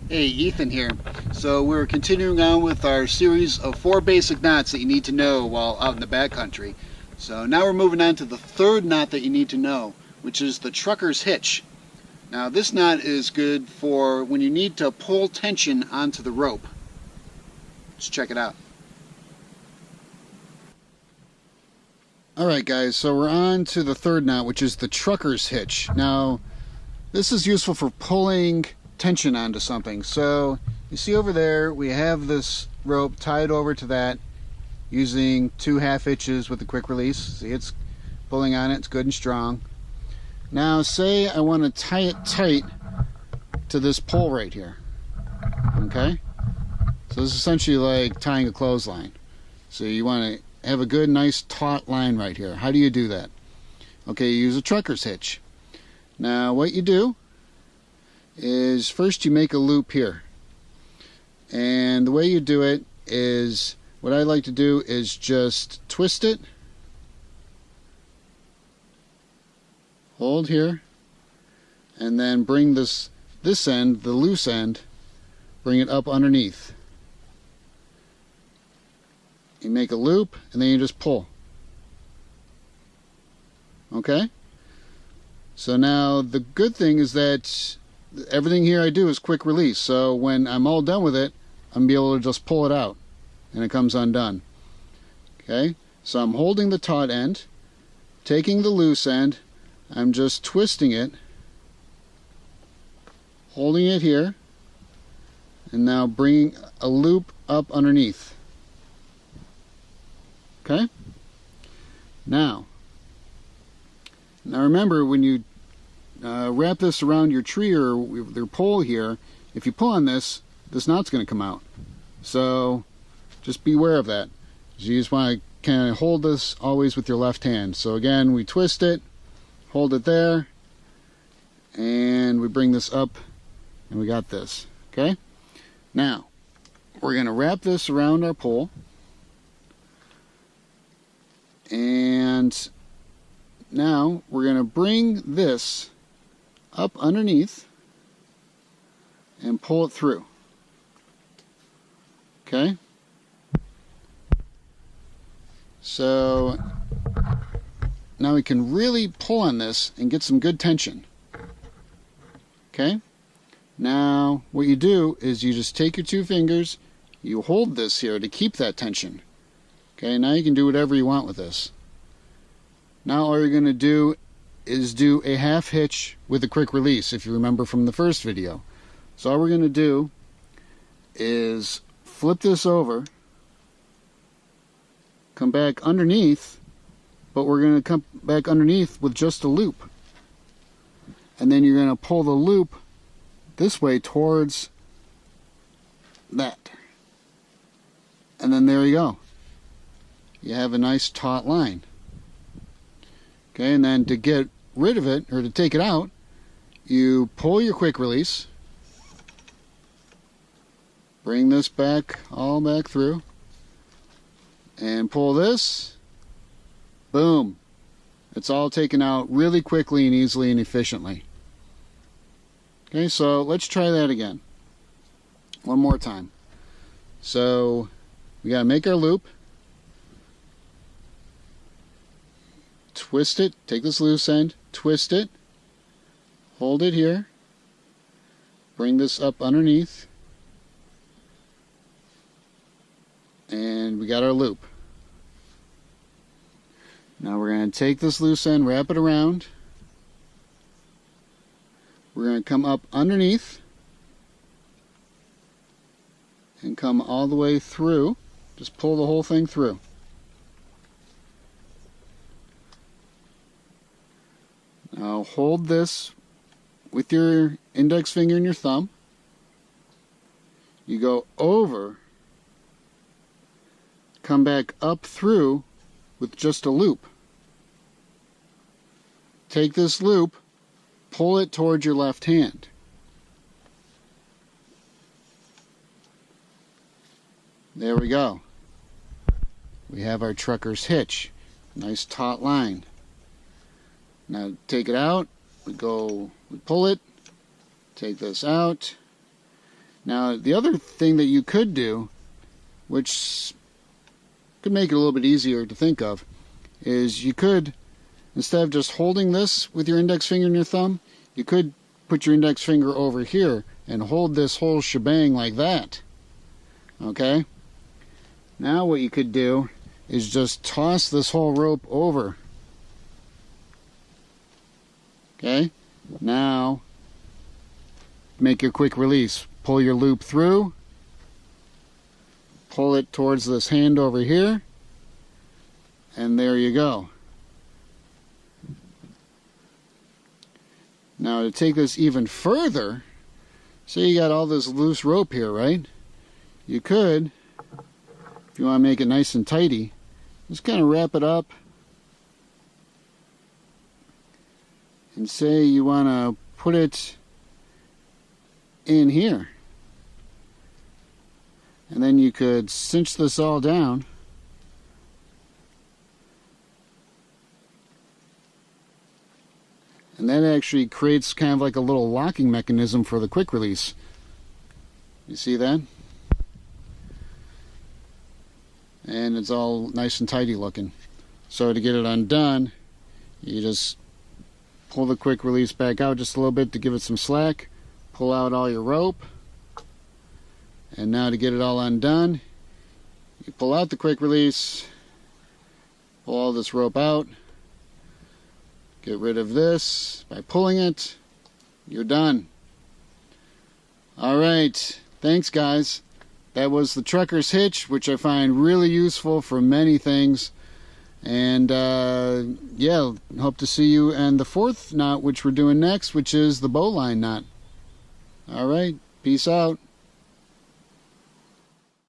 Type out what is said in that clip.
Hey, Ethan here. So we're continuing on with our series of 4 basic knots that you need to know while out in the backcountry. So now we're moving on to the third knot that you need to know, which is the trucker's hitch. Now this knot is good for when you need to pull tension onto the rope. Let's check it out. Alright guys, so we're on to the third knot, which is the trucker's hitch. Now this is useful for pulling tension onto something. So you see over there we have this rope tied over to that using 2 half hitches with a quick release. See, it's pulling on it, it's good and strong. Now say I want to tie it tight to this pole right here. Okay, so this is essentially like tying a clothesline. So you want to have a good nice taut line right here. How do you do that? Okay, you use a trucker's hitch. Now what you do is first you make a loop here, and the way you do it is, what I like to do is just twist it, hold here, and then bring this end, the loose end, bring it up underneath. You make a loop and then you just pull. Okay, so now the good thing is that everything here I do is quick release, so when I'm all done with it, I'm going to be able to just pull it out and it comes undone. Okay, so I'm holding the taut end, taking the loose end, I'm just twisting it, holding it here, and now bringing a loop up underneath. Okay, now remember, when you wrap this around your tree or your pole here, if you pull on this knot's going to come out. So just beware of that. You just want to kind of hold this always with your left hand. So again, we twist it, hold it there, and we bring this up, and we got this. Okay, now we're going to wrap this around our pole, and now we're going to bring this up underneath and pull it through. Okay, so now we can really pull on this and get some good tension. Okay, now what you do is you just take your 2 fingers, you hold this here to keep that tension. Okay, now you can do whatever you want with this. Now all you're going to do is do a half hitch with a quick release, if you remember from the first video. So all we're going to do is flip this over, come back underneath, but we're going to come back underneath with just a loop. And then you're going to pull the loop this way towards that. And then there you go. You have a nice taut line. Okay, and then to get rid of it, or to take it out, you pull your quick release, bring this back, all back through, and pull this, boom. It's all taken out really quickly and easily and efficiently. Okay, so let's try that again. One more time. So we gotta make our loop, twist it, take this loose end, twist it, hold it here, bring this up underneath, and we got our loop. Now we're going to take this loose end, wrap it around, we're going to come up underneath and come all the way through, just pull the whole thing through. Now hold this with your index finger and your thumb. You go over, come back up through with just a loop. Take this loop, pull it towards your left hand. There we go. We have our trucker's hitch. Nice taut line. Now take it out, we pull it, take this out, Now, the other thing that you could do, which could make it a little bit easier to think of, is you could, instead of just holding this with your index finger and your thumb, you could put your index finger over here and hold this whole shebang like that. Okay? Now what you could do is just toss this whole rope over. Okay? Now, make your quick release. Pull your loop through. Pull it towards this hand over here. And there you go. Now to take this even further, say you got all this loose rope here, right? You could, if you want to make it nice and tidy, just kind of wrap it up. And say you want to put it in here. And then you could cinch this all down. And that actually creates kind of like a little locking mechanism for the quick release. You see that? And it's all nice and tidy looking. So to get it undone, you just pull the quick release back out just a little bit to give it some slack. Pull out all your rope. And now to get it all undone, you pull out the quick release, pull all this rope out, get rid of this by pulling it, you're done. Alright, thanks guys. That was the trucker's hitch, which I find really useful for many things. And yeah, hope to see you in the fourth knot, which we're doing next, which is the bowline knot. Alright, peace out.